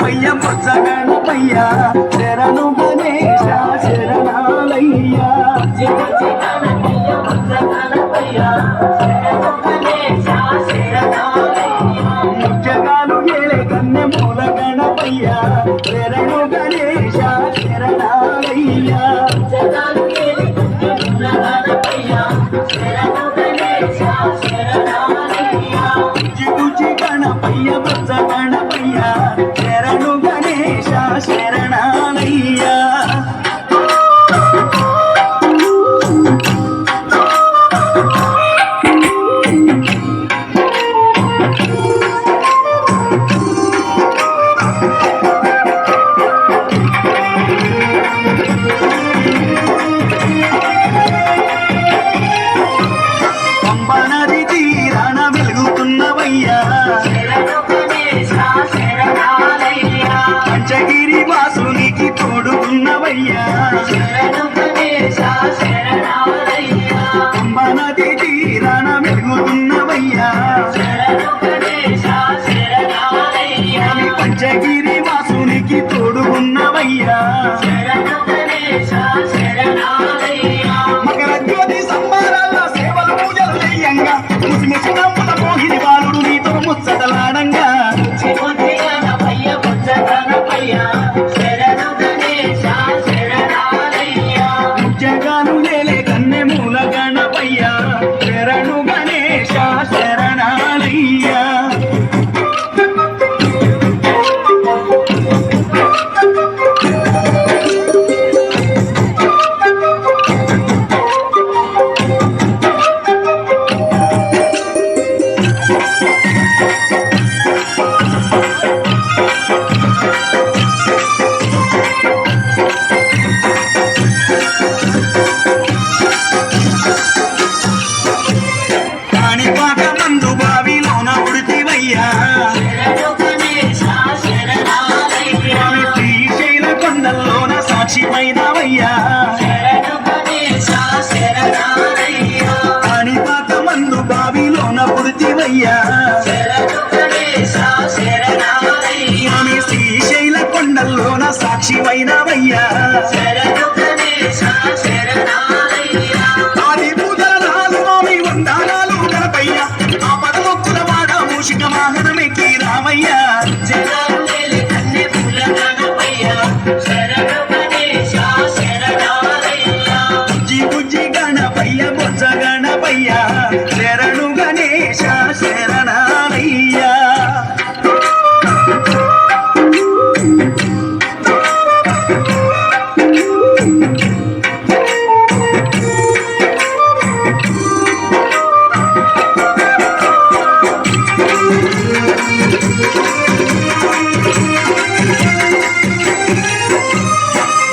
గణపయ్య బొజ్జ గణపయ్య శరణు గణేశ శరణాలయ్య ముఖ్యగాలు ఏలే కన్నె మూల గణపయ్య శరణు గణేశ శరణాలయ్య గణపయ్య బొజ్జ గణపయ్య శరణు గణేశ శరణాలయ్య పంబనది తీరాన వెలుగుతున్నవయ్యా పంచగిరి వాసునికి తోడుకున్నవయ్యా పంబనది తీరాన వెలుగుతున్నవయ్యా పంచగిరి వాసునికి తోడుకున్నవయ్యా మకర జ్యోతి సంబారాల సేవలు పూజలు చెయ్యంగా ముసిముసినమ్ముల మోహిని బాలుడు నీతో ముచ్చటలాడంగా జగాను లేలే కన్నె మూల గణపయ్య శరణు గణేశ శరణాలయ్య సాక్షిమైనవయ్యా కాణిపాక మందు బావిలోన పుడితివయ్యా స్వామి శ్రీశైల కొండల్లోన సాక్షిమైనవయ్యా ఆది పూజలు స్వామి వందనాలు గణపయ్యా ఆ పదమొక్కుల వాడ మూషిక వాహనమెక్కి రామయ్యా గణపయ్య బొజ్జ గణపయ్య శరణు గణేశ శరణాలయ్య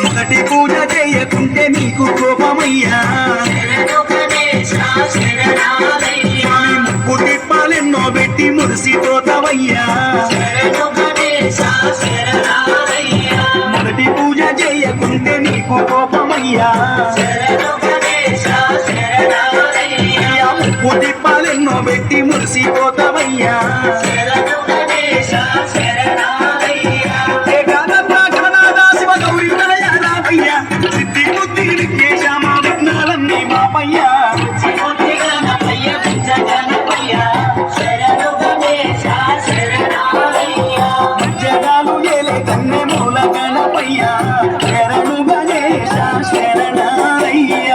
మొదటి పూజ చేయకుంటే నీకు కోపమయ్యా ముక్కు తిప్పాలెన్నో పెట్టి మురిసిపోతావయ్యా మొదటి పూజ చేయకుంటే నీకు కోపమయ్యా ముక్కు తిప్పాలెన్నో పెట్టి మురిసిపోతావయ్యా సిద్ధి బుద్ధి విఘ్నేశమా విఘ్నాలన్నీ మాపయ్యా జగాలు ఏలే కన్నె మూల గణపయ్య శరణు గణేశ శరణాలయ్య